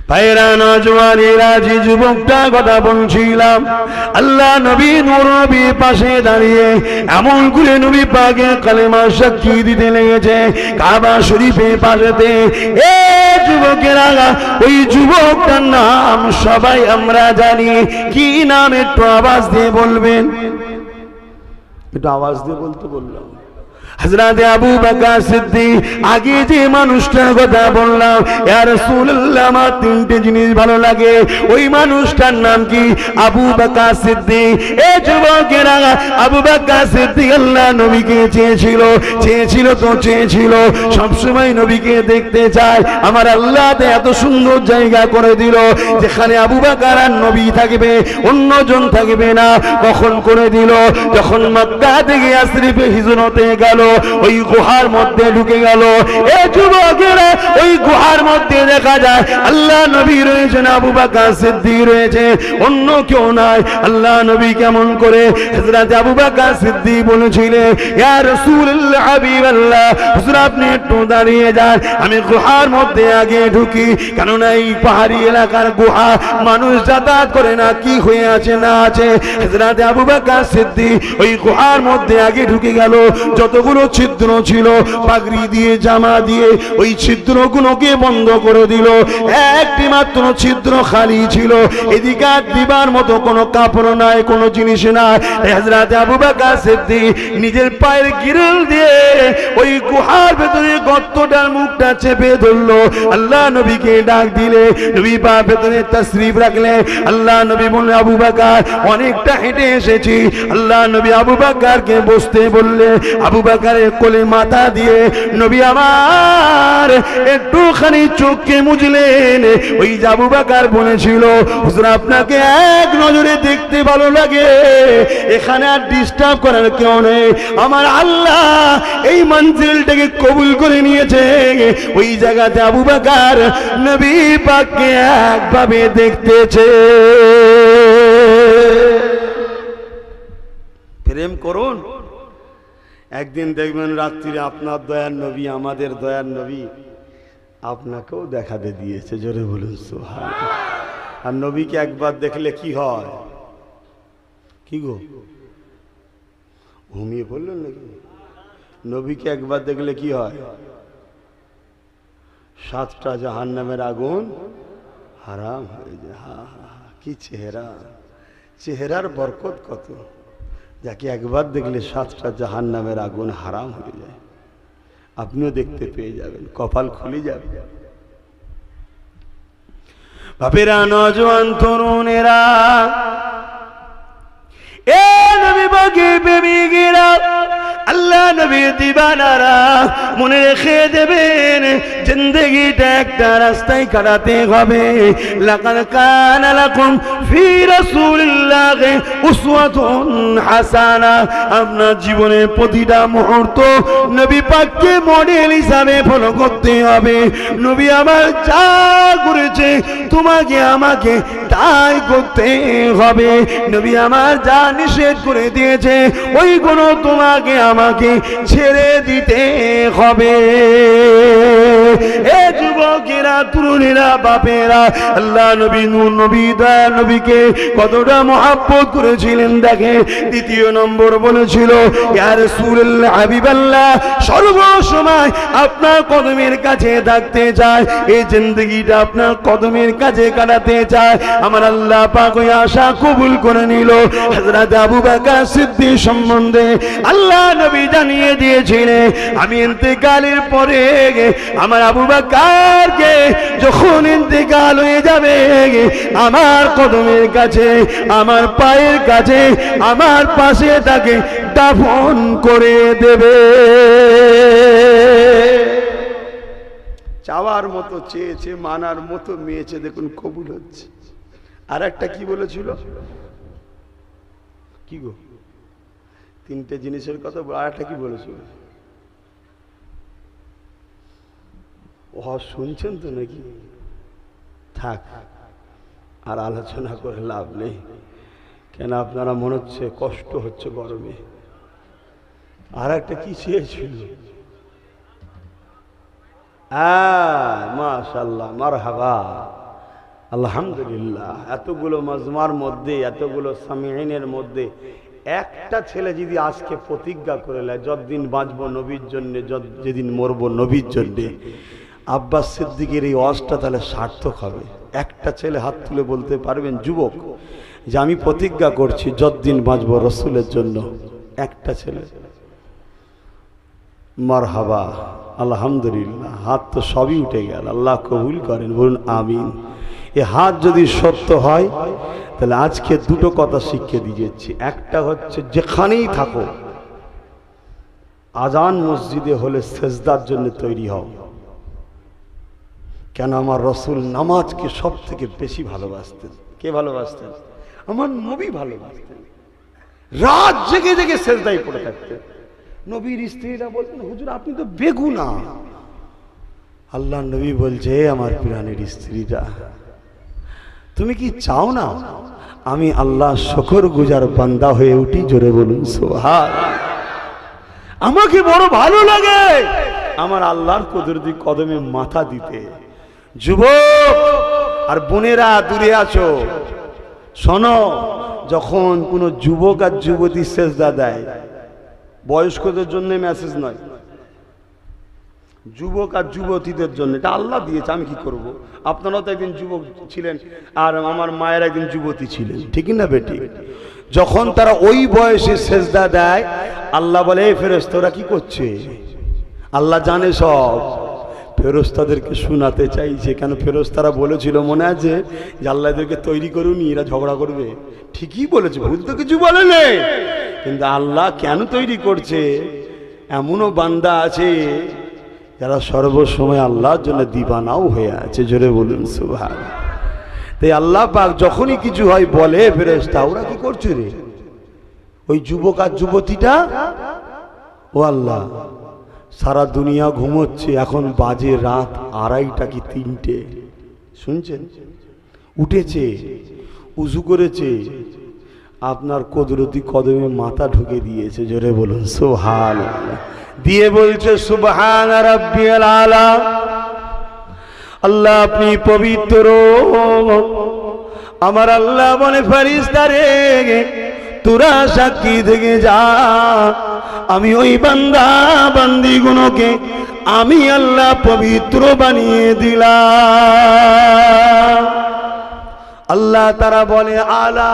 ভাইরা নওজওয়ানেরা, যে যুবকটা কথা বলছিলাম, আল্লাহ নবী নূর নবী পাশে দাঁড়িয়ে এমন করে নবী পাকের কালেমা সাক্ষী দিতে লেগেছে কাবা শরীফের পাশেতে। এ যুবকেরা, ওই যুবকটার নাম সবাই আমরা জানি। কি নাম একটু আওয়াজ দিয়ে বলবেন? একটু আওয়াজ দিয়ে বলতে বললাম। হযরত আবু বকর সিদ্দিক। আগে যে মানুষটার কথা বললাম, ইয়া রাসূলুল্লাহ, আমার তিনটে জিনিস ভালো লাগে। ওই মানুষটার নাম কি? আবু বকর সিদ্দিক। এই যুবকেরা, আবু বকর সিদ্দিক আল্লাহ নবীকে চেয়েছিল সবসময় নবীকে দেখতে চায়। আমার আল্লাহ এত সুন্দর জায়গা করে দিল যেখানে আবু বকর আর নবী থাকবে, অন্যজন থাকবে না। কখন করে দিল? যখন মক্কা থেকে ইয়াসরিবে হিজরতে গেল, ওই গুহার মধ্যে ঢুকে গেল। এই যুবকেরা, ওই গুহার মধ্যে দেখা যায় আল্লাহ নবী রয়েছেন, আবু বকর সিদ্দিক রয়েছে, অন্য কেউ নাই। আল্লাহ নবী কেমন করে? হযরত আবু বকর সিদ্দিক বলেছিলেন, ইয়া রাসূলুল্লাহ, হাবিবাল্লাহ, হুজুর আপনি একটু দাঁড়িয়ে যান, আমি গুহার মধ্যে আগে ঢুকি। কেননা এই পাহাড়ি এলাকার গুহা, মানুষ যাতায়াত করে না, কি হয়ে আছে না আছে। হযরত আবু বকর সিদ্দিক ওই গুহার মধ্যে আগে ঢুকে গেল। যতগুলো ছিদ্র ছিল পাগড়ি দিয়ে, জামা দিয়ে ওই ছিদ্রগুলোকে বন্ধ করে দিল। একটি মাত্র ছিদ্র খালি ছিল, এদিকে দিবার মতো কোনো কাপড় নাই, কোনো জিনিস নাই। হযরত আবু বকর সিদ্দিক নিজের পায়ের গিরল দিয়ে ওই গুহার ভেতরে গর্তটার মুখটা চেপে ধরলো। আল্লাহ নবীকে ডাক দিলে নবী পা ভেতরে তাশরীফ রাখলে। আল্লাহ নবী বললেন, আবু বকর, অনেকটা হেঁটে এসেছি। আল্লাহ নবী আবু বকরকে বসতে বললে। আবু বকরের কোলে মাথা দিয়ে নবী আমার একটুখানি চোখকে মুছলেন। ওই যে আবু বকর বলেছিল, হুজুর আপনাকে এক নজরে দেখতে ভালো লাগে, এখানে আর ডিস্টার্ব করার কেউ নেই। আমার আল্লাহ এই মঞ্জিলটাকে কবুল করে নিয়েছে। ওই জায়গাতে আবু বকর নবী পাককে একভাবে দেখতেছে। প্রেম করুন, একদিন দেখবেন রাত্রিরে আপনার দয়ার নবী, আমাদের দয়ার নবী আপনাকেও দেখাতে দিয়েছে। জোরে বলুন সুবহানাল্লাহ। আর নবীকে একবার দেখলে কি হয়? কি গো, ঘুমিয়ে পড়লেন নাকি? নবীকে একবার দেখলে কি হয়? 7টা জাহান্নামের আগুন হারাম হয়ে যায়। হা হা, কি চেহারা, চেহারার বরকত কত! যাকে একবার দেখলে 7টা জাহান্নামের আগুন হারাম হয়ে যায়। আপনিও দেখতে পেয়ে যাবেন, কপাল খুলে যাবে। বাপেরা, নওজোয়ান তরুণেরা, এ নবী পাকের প্রেমিকেরা, আল্লাহ নবীর দিবানারা, মনে রেখে দেবেন, জিন্দেগিটা একটা রাস্তায় কাটাতে হবে। লাকাদ কানা লাকুম ফি রাসূলিল্লাহি উসওয়াতুন হাসানা। আপনার জীবনের প্রতিটা মুহূর্ত নবী পাককে মডেল হিসাবে ফলো করতে হবে। নবী আমার যা করেছে তোমাকে আমাকে তাই করতে হবে। নবী আমার যা নিষেধ করে দিয়েছে ওইগুলো তোমাকে আমাকে ছেড়ে দিতে হবে। এ যুবকেরা, তরুণেরা, বাপেরা, আল্লাহ নবী নূর নবী দয়ার নবীকে কতটা মহব্বত করেছিলেন দেখে। দ্বিতীয় নম্বর বলেছিল, ইয়া রাসূলুল্লাহ, হাবিবাল্লাহ, সর্বসময় আপনার কদমের কাছে থাকতে চায়, এই জিন্দেগিটা আপনার কদমের কাছে কাটাতে চায়। আমার আল্লাহ পাক ওই আশা কবুল করে নিল। হযরত আবু বকর সিদ্দিক সম্বন্ধে আল্লাহ নবী জানিয়ে দিয়েছিলেন, আমি ইন্তেকালের পরে আমার আবু বকরকে যখন ইন্তেকাল হয়ে যাবে, আমার কদমের কাছে, আমার পায়ের কাছে, আমার পাশে তাকে দাফন করে দেবে। চাওয়ার মতো চেয়েছে, মানার মতো মেয়েছে, দেখুন কবুল হচ্ছে। আর একটা কি বলেছিল? কি গো, তিনটে জিনিসের কথা। আর একটা কি বলেছিল? ও শুনছেন তো নাকি? থাক, আর আলোচনা করে লাভ নেই। কেন আপনারা মনে হচ্ছে কষ্ট হচ্ছে গরমে। আর একটা কি চেয়েছিল? মাশাআল্লাহ, মারহাবা, আলহামদুলিল্লাহ, এতগুলো মাজমার মধ্যে, এতগুলো সামিঈনের মধ্যে একটা ছেলে যদি আজকে প্রতিজ্ঞা করে নেয় যতদিন বাঁচবো নবীর জন্যে, যেদিন মরবো নবীর জন্যে, আব্বাস সিদ্দিকের এই ওয়াজটা তাহলে সার্থক হবে। একটা ছেলে হাত তুলে বলতে পারবেন যুবক যে আমি প্রতিজ্ঞা করছি যতদিন বাঁচবো রসুলের জন্য? একটা ছেলে? মারহাবা, আলহামদুলিল্লাহ। হাত তো সবই উঠে গেল, আল্লাহ কবুল করেন, বলুন আমিন। এ হাত যদি সত্য হয় তাহলে আজকে দুটো কথা শিখিয়ে দিয়েছি। একটা হচ্ছে যেখানেই থাকো আজান মসজিদে হলে সেজদার জন্য তৈরি হও। কেন? আমার রসুল নামাজকে সব থেকে বেশি ভালোবাসতেন। কে ভালোবাসতেন? আমার নবী ভালোবাসতেন। রাত জেগে জেগে সেজদায় পড়ে থাকতেন। নবীর স্ত্রীরা বলতেন হুজুর আপনি তো বেগুনা। আল্লাহ নবী বলছে আমার প্রাণের স্ত্রীরা, তুমি কি চাও না আমি আল্লাহ শুকরগুজার বান্দা হয়ে উঠি? জোরে বলুন সুবহানাল্লাহ। আমাকে বড় ভালো লাগে আমার আল্লাহর কুদরতি কদমে মাথা দিতে। যুবক আর বোনেরা দূরে আছো, শোনো, যখন কোন যুবক আর যুবতী সেজদা দেয়, বয়স্কদের জন্য মেসেজ নয়, যুবক আর যুবতীদের জন্য, এটা আল্লাহ দিয়েছে, আমি কি করব? আপনারাও তো একদিন যুবক ছিলেন আর আমার মায়ের একদিন যুবতী ছিলেন, ঠিক না বেটি? যখন তারা ওই বয়সে সেজদা দেয়, আল্লাহ বলে এই ফেরেশতারা কি করছে? আল্লাহ জানে সব। ফেরেশতাদেরকে শোনাতে চাইছে। কেন? ফেরেশতারা বলেছিল, মনে আছে যে আল্লাহ এদেরকে তৈরি করুনি, এরা ঝগড়া করবে। ঠিকই বলেছে, ভুল তো কিছু বলেনি, কিন্তু আল্লাহ কেন তৈরি করছে? এমনও বান্দা আছে যারা সর্বসময় আল্লাহর জন্য দিবানাও হয়ে আছে। জোরে বলুন সুবহানাল্লাহ। তাই আল্লাহ পাক যখনই কিছু হয় বলে ফেরেশতা, ওরা কি করছে রে? ওই যুবক আর যুবতীটা, ও আল্লাহ সারা দুনিয়া ঘুমোচ্ছে, এখন বাজে রাত 2:30 কি 3টে, শুনছেন? উঠেছে, উজু করেছে, আপনার কুদরতি কদমে মাথা ঢুকে দিয়েছে। জোরে বলুন সুবহানাল্লাহ। দিয়ে বলছে সুবহান রাব্বিয়াল আলা, আল্লাহ আপনি পবিত্র। আমার আল্লাহ বলে ফেরেশতারে তোরা সাক্ষী থেকে যা, আমি ওই বান্দা বান্দি গুলোকে আমি আল্লাহ পবিত্র বানিয়ে দিলাম। আল্লাহ তারা বলে আলা,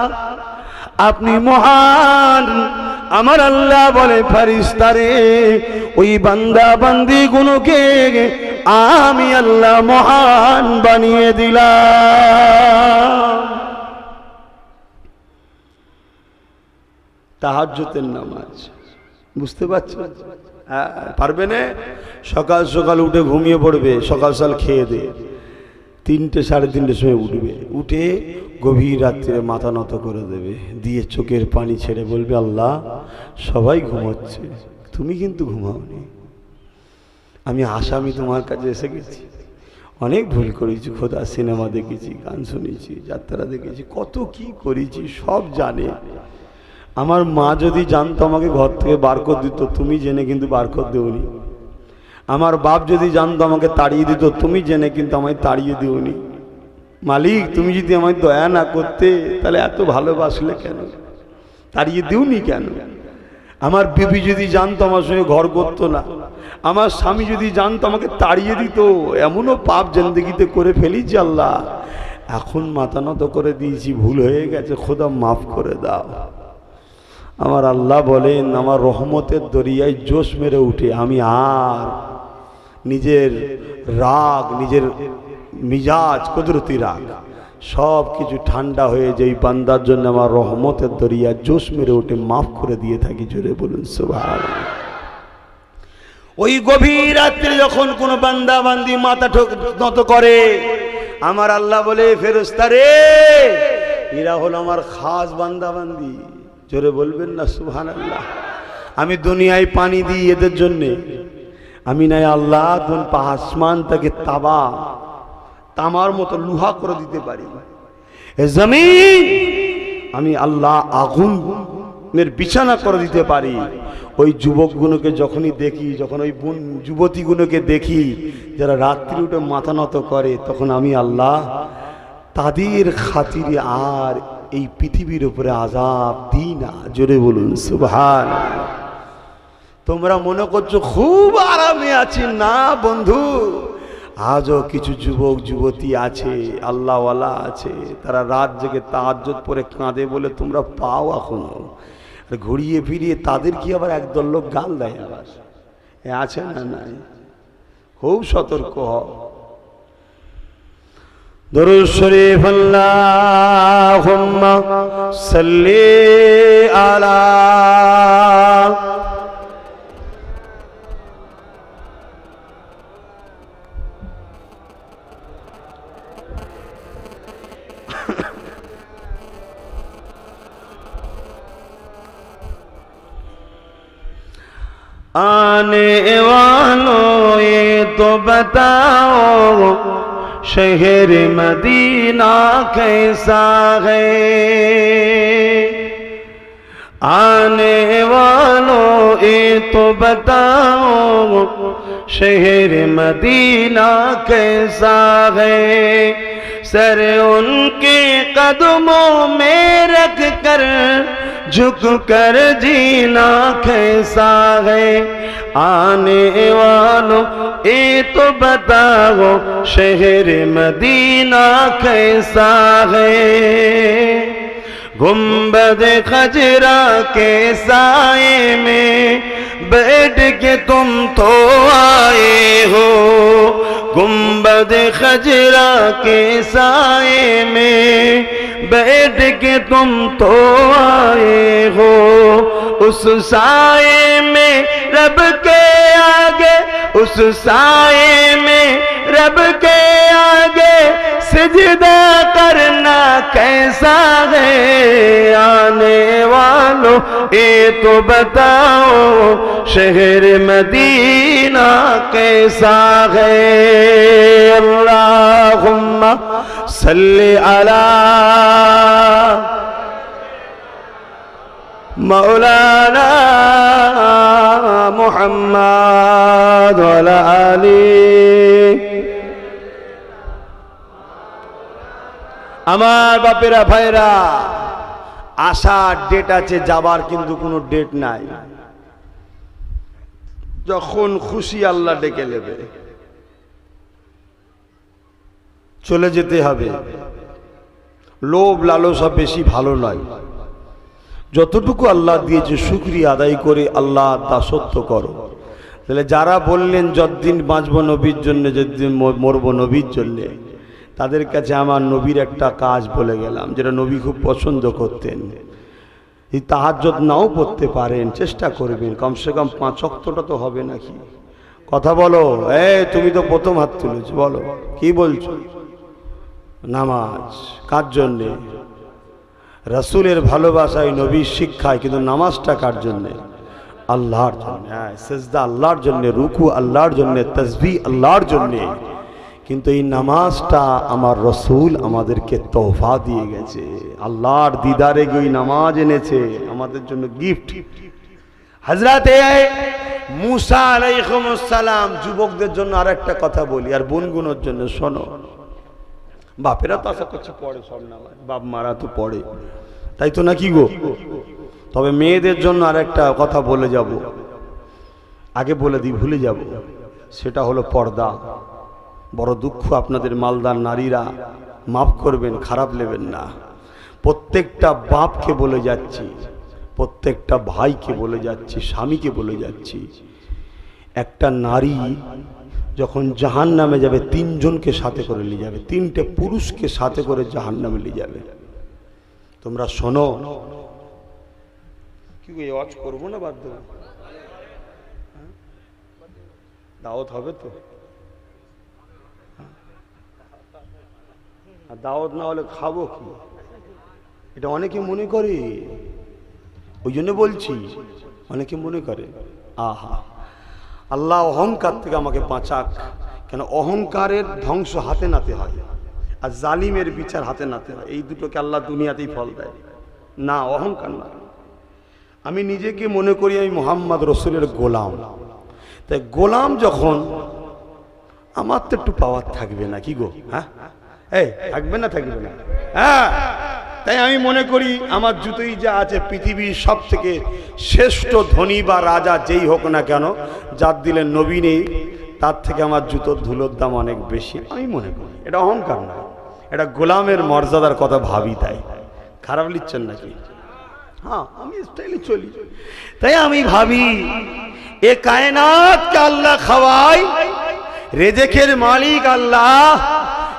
আপনি মহান। আমার আল্লাহ বলে ফেরেশতারে ওই বান্দা বান্দি গুলোকে আমি আল্লাহ মহান বানিয়ে দিলাম। তাহাজ্জুদের নামাজ, বুঝতে পারছো? পারবে না? সকাল সকাল উঠে ঘুমিয়ে পড়বে, সকাল সকাল খেয়ে দে, 3টে 3:30 সময় উঠবে, উঠে গভীর রাত্রে মাথা নত করে দেবে, দিয়ে চোখের পানি ছেড়ে বলবে আল্লাহ সবাই ঘুমোচ্ছে, তুমি কিন্তু ঘুমাওনি। আমি আসামি তোমার কাছে এসে গেছি, অনেক ভুল করেছি খোদা, সিনেমা দেখেছি, গান শুনেছি, যাত্রা দেখেছি, কত কি করেছি সব জানে। আমার মা যদি জানতো আমাকে ঘর থেকে বার করে দিত, তুমি জেনে কিন্তু বার করে দেওনি। আমার বাপ যদি জানতো আমাকে তাড়িয়ে দিত, তুমি জেনে কিন্তু আমায় তাড়িয়ে দিওনি। মালিক তুমি যদি আমায় দয়া না করতে তাহলে এত ভালোবাসলে কেন? তাড়িয়ে দিওনি কেন? আমার বিবি যদি জানতো আমার সঙ্গে ঘর করতো না, আমার স্বামী যদি জানতো আমাকে তাড়িয়ে দিত, এমনও পাপ জিন্দেগিতে করে ফেলেছি আল্লাহ, এখন মাথা নত করে দিয়েছি, ভুল হয়ে গেছে, খোদা মাফ করে দাও। আমার আল্লাহ বলেন আমার রহমতের দরিয়ায় জোশ মেরে উঠে আমি আর নিজের রাগ, নিজের মিজাজ, কুদরতি রাগ সব কিছু ঠান্ডা হয়ে যায় বান্দার জন্য, আমার রহমতের দরিয়া জোশ মেরে উঠে মাফ করে দিয়ে থাকি। জোরে বলুন সুবহানাল্লাহ। ওই গভীর রাত্রে যখন কোন বান্দা বান্দি মাথা নত করে, আমার আল্লাহ বলে ফেরেশতারে এরা হলো আমার খাস বান্দা বান্দি। জোরে বলবেন না সুবহানাল্লাহ। আমি দুনিয়ায় পানি দিই এদের জন্যে, আমি নাই আল্লাহ আসমান তাকে তামার মতো লুহা করে দিতে পারি। জমিন আমি আল্লাহ আগুনের বিছানা করে দিতে পারি। ওই যুবকগুলোকে যখনই দেখি, যখন ওই যুবতীগুলোকে দেখি যারা রাত্রি উঠে মাথা নত করে, তখন আমি আল্লাহ তাদের খাতিরে আর এই পৃথিবীর উপরে আযাব দিই না। জোরে বলুন সুবহানাল্লাহ। তোমরা মনে করছো খুব আরামে আছি, না বন্ধু, আজও কিছু যুবক যুবতী আছে, আল্লাহওয়ালা আছে, তারা রাত জেগে তাহাজ্জুদ পড়ে কাঁদে বলে তোমরা পাও এখনো। আর ঘুরিয়ে ফিরিয়ে তাদের কি আবার একদল লোক গাল দেয় আবার, আছে না? নাই? খুব সতর্ক হও। দরুদ শরীফ আল্লাহুম্মা সাল্লি আলা आने वालों ये तो बताओ शहर मदीना कैसा है। आने वालों ये तो बताओ शहर मदीना कैसा है। सर उनके कदमों में रख कर झुक कर जीना कैसा है। आने वालों ये तो बताओ शहर मदीना कैसा है। गुंबद खजरा के साए में बैठ के तुम तो आए हो। गुंबद खजरा के साए में बैठ के तुम तो आए हो। उस साए में रब के आगे, उस साए में रब के आगे सिजदा करना कैसा है। आने वालों ये तो बताओ शहर मदीना कैसा है। अल्लाहुम्मा सल्ली अला मौलाना मुहम्मद व अला आली। আমার বাপেরা ভাইরা, আসার ডেট আছে, যাবার কিন্তু কোনো ডেট নাই। যখন খুশি আল্লাহ ডেকে নেবে, চলে যেতে হবে। লোভ লালসা বেশি ভালো নয়। যতটুকু আল্লাহ দিয়েছে শুকরিয়া আদায় করে আল্লাহ দাসত্ব করো। তাহলে যারা বললেন যতদিন বাঁচবো নবীর জন্য, যতদিন মরবো নবীর জন্য, তাদের কাছে আমার নবীর একটা কাজ বলে গেলাম, যেটা নবী খুব পছন্দ করতেন। এই তাহাজ্জুদ নাও পড়তে পারেন, চেষ্টা করবেন কমসে কম 5 ওয়াক্তটা তো হবে নাকি? কথা বলো। তুমি তো প্রথম হাত তুলেছ, বলো কি বলছো? নামাজ কার জন্যে? রাসূলের ভালোবাসায়, নবীর শিক্ষায়। কিন্তু নামাজটা কার জন্যে? আল্লাহর জন্য। সিজদা আল্লাহর জন্য, রুকু আল্লাহর জন্য, তাসবিহ আল্লাহর জন্য। কিন্তু এই নামাজটা আমার রাসূল আমাদেরকে তোহফা দিয়ে গেছে। আল্লাহর দিদারে গিয়ে নামাজ এনেছে আমাদের জন্য গিফট। হযরতে মুসা আলাইহিস সালাম, যুবকদের জন্য আরেকটা কথা বলি, আর বোনগুনোর জন্য শোনো। বাপেরা তো আশা করছে পড়ে সব নামাজ, বাপ মারা তো পড়ে, তাই তো নাকি গো? তবে মেয়েদের জন্য আরেকটা কথা বলে যাব, আগে বলে দিই, ভুলে যাব। সেটা হলো পর্দা। বড় দুঃখ আপনাদের মালদার নারীরা, মাফ করবেন, খারাপ নেবেন না। প্রত্যেকটা বাপকে বলে যাচ্ছি, প্রত্যেকটা ভাইকে বলে যাচ্ছি, স্বামীকে বলে যাচ্ছি, একটা নারী যখন জাহান্নামে যাবে 3 জনকে সাথে করে নিয়ে যাবে, 3টে পুরুষকে সাথে করে জাহান্নামে নিয়ে যাবে। তোমরা শোনো। কি ওয়াজ করবো না বাদ দেবো? দাওয়াত হবে তো? দাওয়াত না হলে খাবো কি? এটা অনেকে মনে করে, ওই জন্য বলছি, অনেকে মনে করে আহা আল্লাহ অহংকার থেকে আমাকে বাঁচাক। কেন? অহংকারের ধ্বংস হাতে নাতে হয়, আর জালিমের বিচার হাতে নাতে হয়। এই দুটোকে আল্লাহ দুনিয়াতেই ফল দেয় না, অহংকার না। আমি নিজেকে মনে করি আমি মুহাম্মদ রাসূলের গোলাম। তাই গোলাম যখন, আমার তো একটু পাওয়ার থাকবে না কি গো? হ্যাঁ, এই থাকবে না থাকবে না? হ্যাঁ, তাই আমি মনে করি আমার জুতোই যা আছে পৃথিবীর সব থেকে শ্রেষ্ঠ ধনী বা রাজা যেই হোক না কেন, যার দিলে নবী নেই, তার থেকে আমার জুতোর ধুলোর দাম অনেক বেশি আমি মনে করি। এটা অহংকার না, এটা গোলামের মর্যাদার কথা ভাবি। তাই খারাপ লিখছেন নাকি? হ্যাঁ, আমি স্টাইলে চলি। তাই আমি ভাবি এ কায়নাতকে আল্লাহ খাওয়ায়, রেজেকের মালিক আল্লাহ,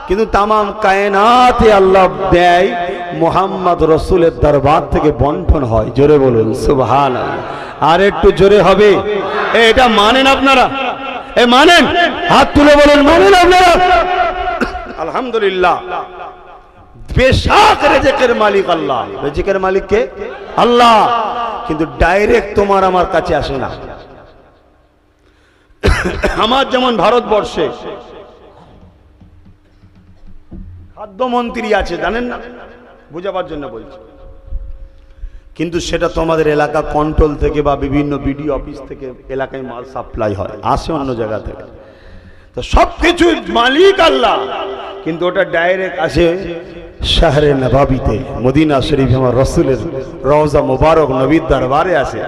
কিন্তু তামাম কায়নাতে আল্লাহ দেয়, মুহাম্মদ রাসূলের দরবার থেকে বন্টন হয়। জোরে বলুন সুবহানাল্লাহ। আর একটু জোরে হবে। এটা মানেন আপনারা? এ মানেন? হাত তুলে বলুন মানেন আপনারা? আলহামদুলিল্লাহ। বেশক রেজেকের মালিক আল্লাহ। রেজেকের মালিক কে? আল্লাহ। কিন্তু ডাইরেক্ট তোমার আমার কাছে আসে না। আমার যেমন ভারতবর্ষে খাদ্যমন্ত্রী আছে, জানেন না? বুঝাবার জন্য বলছি। কিন্তু সেটা তোমাদের এলাকা কন্ট্রোল থেকে বা বিভিন্ন বিডিও অফিস থেকে এলাকায় মাল সাপ্লাই হয়, আসে অন্য জায়গা থেকে। তো সবকিছু মালিক আল্লাহ, কিন্তু ওটা ডাইরেক্ট আসে শহরে নবাবিতে, মদিনা শরীফ, আমার রসুলের রওজা মুবারক নবীর দরবারে আসে।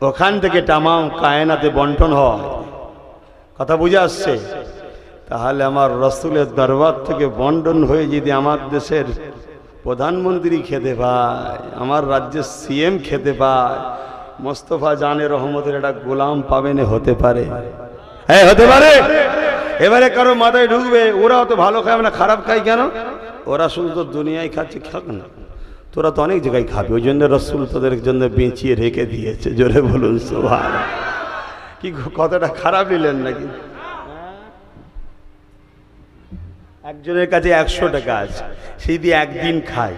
ওখান থেকে তামাম কায়নাতে বন্টন হয়। কথা বুঝে আসছে? তাহলে আমার রসুলের দরবার থেকে বন্টন হয়ে যদি আমার দেশের প্রধানমন্ত্রী খেতে পায়, আমার রাজ্যের সিএম খেতে পায়, মোস্তফা জানে রহমতের একটা গোলাম পাবেন, হতে পারে? হ্যাঁ, হতে পারে। এবারে কারো মাথায় ঢুকবে ওরাও তো ভালো খায় না, খারাপ খায় কেন? ওরা শুধু তো দুনিয়ায় খাচ্ছে, খাক না, তোরা তো অনেক জায়গায় খাবি, ওই জন্য রসুল তোদের জন্য বেঁচিয়ে রেখে দিয়েছে। জোরে বলুন সুবহানাল্লাহ। কি কথাটা খারাপ নিলেন নাকি? একজনের কাছে 100 টাকা আছে, সেই দিয়ে একদিন খায়,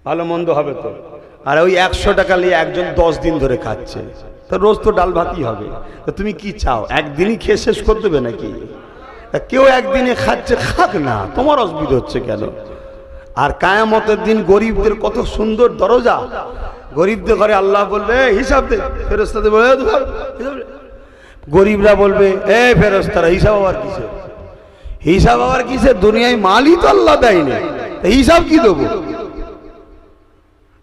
ভালো মন্দ হবে তো। আর ওই 100 টাকা নিয়ে একজন 10 দিন ধরে খাচ্ছে, তো রোজ তো ডাল ভাতই হবে। তো তুমি কি চাও, একদিনই খেয়ে শেষ করে দেবে নাকি? কেউ একদিনে খাচ্ছে, খাক না, তোমার অসুবিধা হচ্ছে কেন? আর কায়ামতের দিন গরিবদের কত সুন্দর দরজা। গরিবদের ঘরে আল্লাহ বলবে হিসাব দে, ফেরেশতাদের বলবে গরিবরা বলবে এ ফেরেশতারা হিসাব আবার কিসে? হিসাব আবার কিসে? দুনিয়ায় মালই তো আল্লাহ দেয়নি, হিসাব কি দেবো?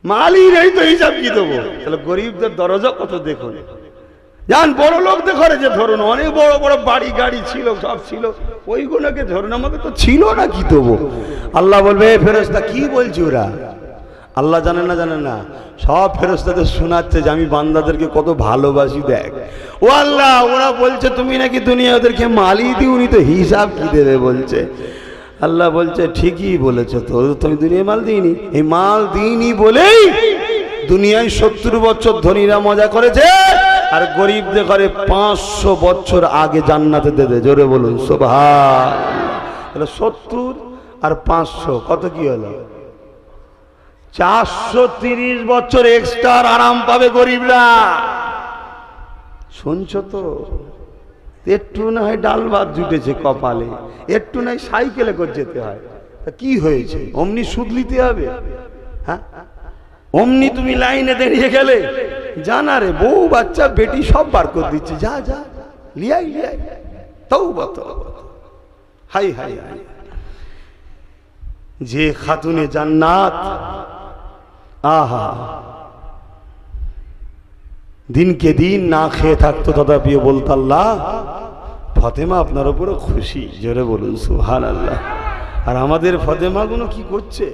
মালই নেই তো হিসাব কি দেবো? তাহলে গরিবদের দরজা কত দেখুন। জান বড় লোকদের ঘরে যে ধরুন অনেক বড় বড় বাড়ি গাড়ি ছিল, সব ছিল, ওইগুলোকে ধরুন, আমাকে তো ছিল না, কি দেবো? আল্লাহ বলবে ফেরেশতা কি বলছি ওরা? আল্লাহ জানে না, জানে না, সব ফেরেশতাদের শোনাচ্ছে যে আমি বান্দাদেরকে কত ভালোবাসি, দেখ। ও আল্লাহ, ওরা বলছে তুমি নাকি দুনিয়া ওদেরকে মালই দিওনি, তো হিসাব কি দেবে বলছে। আল্লাহ বলছে ঠিকই বলেছো, তো তুমি দুনিয়ায় মাল দিইনি, এই মাল দিইনি বলেই দুনিয়ায় 70 বছর ধনীরা মজা করেছে, আর গরিবদের ঘরে 500 বছর আগে জান্নাতে দেবে। জোরে বলুন সুবহানাল্লাহ। 70 আর 500 কত কি হলো? 430 বছর এক্সট্রা আরাম পাবে গরিবরা। শুনছো তো? একটু না হয় ডাল ভাত জুটেছে কপালে, একটু নাই সাইকেলে করে যেতে হয়, তা কি হয়েছে? অমনি সুদ নিতে হবে? হ্যাঁ, অমনি তুমি লাইনে দাঁড়িয়ে গেলে, জানা রে বউ বাচ্চা বেটি সব বার করে দিচ্ছে, যা যা লিয়াই লিয়াই, তওবা তওবা, হাই হাই হাই। যে খাতুনে জান্নাত, আহা, দিনকে দিন না খেয়ে থাকতো, তথাপিও বলতো আল্লাহ ফাতেমা আপনার উপরে খুশি। জোরে বলুন সুবহানাল্লাহ। আর আমাদের ফাতেমা গুলো কি করছে?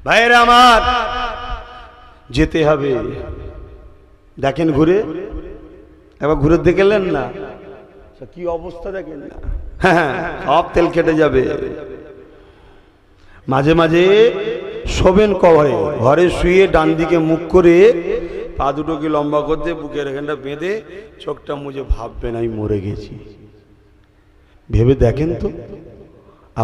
ভাইরা আমার, যেতে হবে। দেখেন ঘুরে, একবার ঘুরে দেখলেন না কি অবস্থা, দেখেন না, হ্যাঁ সব তেল কেটে যাবে। মাঝে মাঝে শোবেন কবরে, ঘরে শুয়ে ডান দিকে মুখ করে পা দুটোকে লম্বা করতে, বুকের এখানটা বেঁধে চোখটা মুজে ভাববেন আমি মরে গেছি। ভেবে দেখেন তো,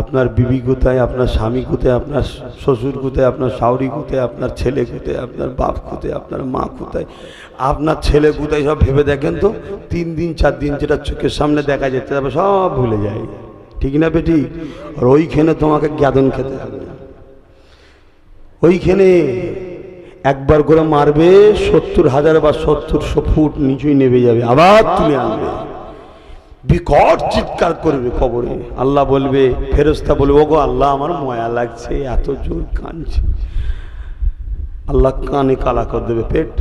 আপনার বিবি কোথায়, আপনার স্বামী কোথায়, আপনার শ্বশুর কোথায়, আপনার শাশুড়ি কোথায়, আপনার ছেলে কোথায়, আপনার বাপ কোথায়, আপনার মা কোথায়, আপনার ছেলে কোথায়, সব ভেবে দেখেন তো। 3 দিন 4 দিন যেটা চোখের সামনে দেখা যেতে হবে সব ভুলে যায়, ঠিক না বেটি? আর ওইখানে তোমাকে জ্ঞাদন খেতে হবে, ওইখানে একবার করে মারবে 70,000 বা 70 ফুট নিচুই নেমে যাবে, আবার তুলে আনবে, বিকট চিৎকার করবে কবরে। আল্লাহ বলবে, ফেরেশতা বলবে, ওগো আল্লাহ আমার মায়া লাগছে, এত জোর কাঁদছে। আল্লাহ কানে কালা করে দেবে পেট,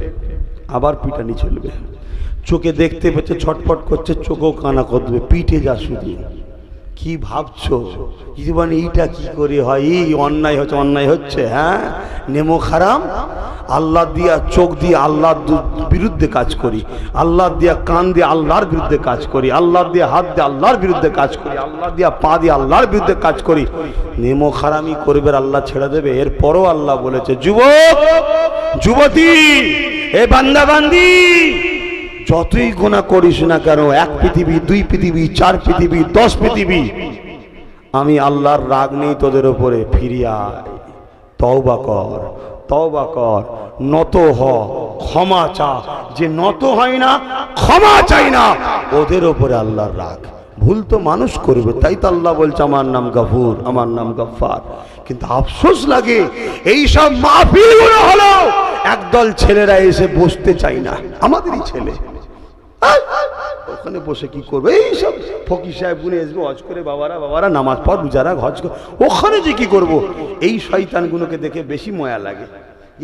আবার পিটানি চলবে। চোখে দেখতে পেতে ছটফট করছে, চোখেও কানা করে দেবে, পিঠে যা শুধু। কি ভাবছো জীবনে এইটা কি করে হয়? এই অন্যায় হচ্ছে, অন্যায় হচ্ছে। হ্যাঁ, নেমো খারাম। আল্লাহ দিয়া চোখ দিয়ে আল্লাহর বিরুদ্ধে কাজ করি, আল্লাহ দিয়া কান দিয়ে আল্লাহর বিরুদ্ধে কাজ করি, আল্লাহ দিয়া হাত দিয়ে আল্লাহর বিরুদ্ধে কাজ করি, আল্লাহ দিয়া পা দিয়ে আল্লাহর বিরুদ্ধে কাজ করি। নেমো খারামি করবে, আল্লাহ ছেড়ে দেবে? এরপরও আল্লাহ বলেছে, যুবক যুবতী, এ বান্দা বান্দি, যতই গুনাহ করিস না কেন, 1 পৃথিবী, 2 পৃথিবী, 4 পৃথিবী, 10 পৃথিবী, আমি আল্লাহর রাগ নেই তোদের উপরে। ফিরে আয়, তওবা কর, তওবা কর, নত হ, ক্ষমা চা। যে নত হয় না, ক্ষমা চাই না, ওদের উপরে আল্লাহর রাগ। ভুল তো মানুষ করবে, তাই তো আল্লাহ বলছে আমার নাম গফুর, আমার নাম গফফার। কিন্তু আফসোস লাগে, এই সব মাহফিলগুলো হলো একদল ছেলেরা এসে বসতে চাই না, আমাদেরই ছেলে, ওখানে বসে কি করবে? এই সব ফকির সাহেব গুনে আসবে, হজ করে বাবারা নামাজ পড়, রোজারা, হজ কর, ওখানে যে কি করব? এই শয়তানগুলোকে দেখে বেশি ময়া লাগে,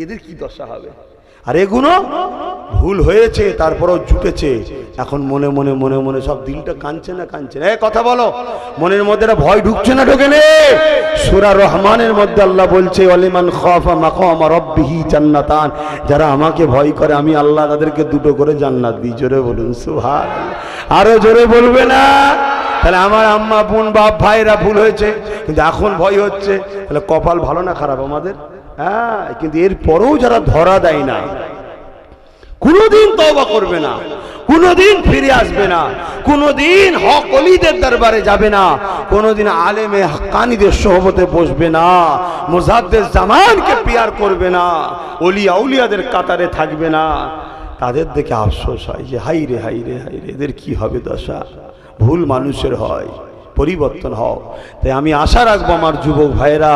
এদের কি দশা হবে। আর এগুলো ভুল হয়েছে, তারপরেও জুটেছে। এখন মনে মনে মনে মনে সব দিলটা কাঁদছে না, কাঁদছে না? কথা বলো, মনের মধ্যে ভয় ঢুকছে না, ঢোকে নে? সূরা রহমানের মধ্যে আল্লাহ বলছে, ওয়ালিমান খাফা মাকাম রাব্বিহি জান্নাতান, যারা আমাকে ভয় করে আমি আল্লাহ তাদেরকে 2টো করে জান্নাত দিই। জোরে বলুন সুবহানাল্লাহ, আরো জোরে বলবে না? তাহলে আমার আম্মা, বোন, বাপ, ভাইরা ভুল হয়েছে, কিন্তু এখন ভয় হচ্ছে। তাহলে কপাল ভালো না খারাপ আমাদের? হ্যাঁ, কিন্তু এরপরেও যারা ধরা দেয় না, কোনদিন তওবা করবে না, কোনদিন ফিরে আসবে না, কোনদিন হক ওলিদের দরবারে যাবে না, কোনদিন আলেমে হাক্কানীদের সোহবতে বসবে না, মুজাদ্দিদ জামানকে পিয়ার করবে না, ওলি আউলিয়াদের কাতারে থাকবে না, তাদের দেখে আফসোস হয় যে হাই রে হাই রে হাই রে, এদের কি হবে দশা। ভুল মানুষের হয়, পরিবর্তন হও। তাই আমি আশা রাখবো আমার যুবক ভাইরা,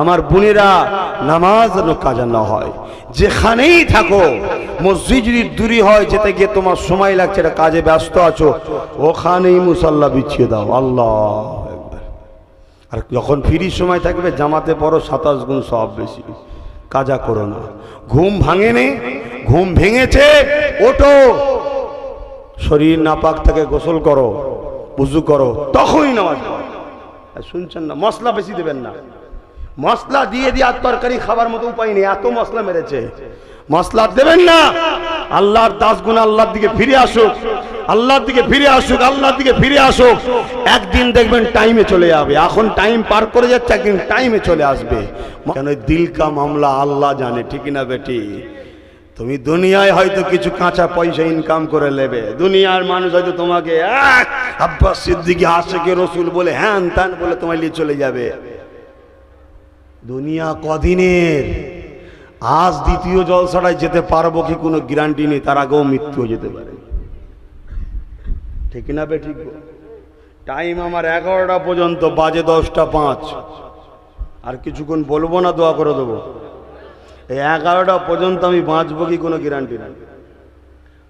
আমার বোনেরা, নামাজ যেন কাজা না হয়। যেখানেই থাকো, মসজিদ যদি দূরে হয়, যেতে গিয়ে তোমার সময় লাগছে, এটা কাজে ব্যস্ত আছো, ওখানেই মুসাল্লা বিছিয়ে দাও। আল্লাহ আকবার। আর যখন ফ্রি সময় থাকবে, জামাতে পড়ো, 27 গুণ সব বেশি। কাজা করো না। ঘুম ভাঙেনি, ঘুম ভেঙেছে, ওঠো, শরীর নাপাক থেকে গোসল করো, উযু করো, তখনই নামাজ পড়ো। শুনছেন না? মশলা বেশি দেবেন না। মশলা দিয়ে দিয়ে আর তরকারি খাবার মতো উপায় নেই, এত মশলা মেরেছে। মশলা দেবেন না। আল্লাহর দাসগুণ আল্লাহর দিকে ফিরে আসুক, আল্লাহর দিকে ফিরে আসুক, আল্লাহর দিকে ফিরে আসুক। একদিন দেখবেন টাইমে চলে যাবে। এখন টাইম পার করে যাচ্ছে, একদিন টাইমে চলে আসবে। কেন? দিল কা মামলা আল্লাহ জানে, ঠিক না বেটি? তুমি দুনিয়ায় হয়তো কিছু কাঁচা পয়সা ইনকাম করে নেবে, দুনিয়ার মানুষ হয়তো তোমাকে আব্বাস সিদ্দিকী আশিকে রাসূল বলে হ্যান ত্যান বলে তোমায় নিয়ে চলে যাবে। দুনিয়া কদিনের? আজ দ্বিতীয় জলসাটায় যেতে পারবো কি কোনো গ্যারান্টি নেই, তার আগেও মৃত্যু হয়ে যেতে পারে, ঠিক না বেটি? টাইম আমার 11টা পর্যন্ত, বাজে 10টা 5। আর কিছুক্ষণ বলবো না, দোয়া করে দেবো। এই 11টা পর্যন্ত আমি বাঁচবো কি কোনো গ্যারান্টি নাই।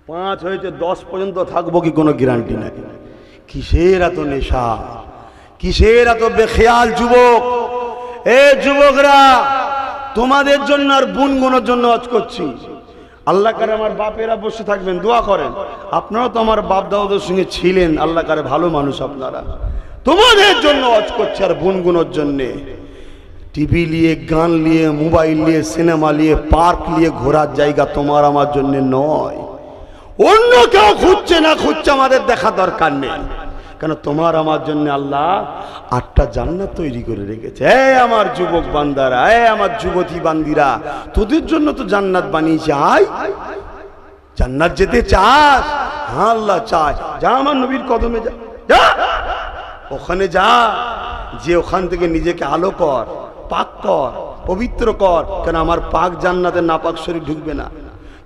5 হয়েছে, 10 পর্যন্ত থাকবো কি কোনো গ্যারান্টি নাই। কিসের এত নেশা, কিসের এত বেখেয়াল যুবক? এ যুবকরা, তোমাদের জন্য আর বোনগুলোর জন্য আজ করছি। আল্লাহ কারে আমার বাপেরা বসে থাকবেন, দোয়া করেন। আপনারা তো আমার বাপ দাদাদের সঙ্গে ছিলেন, আল্লাহ কারে ভালো মানুষ আপনারা। তোমাদের জন্য আজ করছি, আর বোনগুলোর জন্যে। টিভি নিয়ে, গান নিয়ে, মোবাইল নিয়ে, সিনেমা নিয়ে, পার্ক নিয়ে ঘোরার জায়গা তোমার আমার জন্য নয়। অন্য কেউ খুঁজছে না খুঁজছে, আমাদের দেখা দরকার নেই। কেন? তোমার আমার জন্য আল্লাহ 8টা জান্নাত তৈরি করে রেখেছে। আমার যুবক বান্দারা, আমার যুবতী বান্দিরা, তোদের জন্য তো জান্নাত বানিয়েছে। আয়, জান্নাত যেতে চাস? হ্যাঁ, আল্লাহ চায়। যা আমার নবীর কদমে যা, যা ওখানে যা, যে ওখান থেকে নিজেকে আলো কর, পাক কর, পবিত্র কর। কেন? আমার পাক জান্নাতে নাপাক শরীর ঢুকবে না।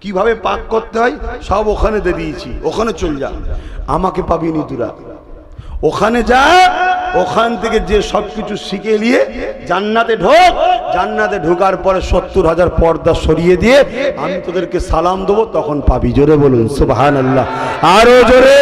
কিভাবে পাক করতে হয় সব ওখানে দিয়ে দিয়েছি, ওখানে চল যা, আমাকে পাবি নি তোরা। ওখানে যা, ওখান থেকে যে সবকিছু শিখে নিয়ে জান্নাতে ঢোক, জান্নাতে ঢোকার পরে 70,000 পর্দা সরিয়ে দিয়ে আমি তোদেরকে সালাম দেবো, তখন পাবি। জোরে বলুন সুবহানাল্লাহ, আরো জোরে।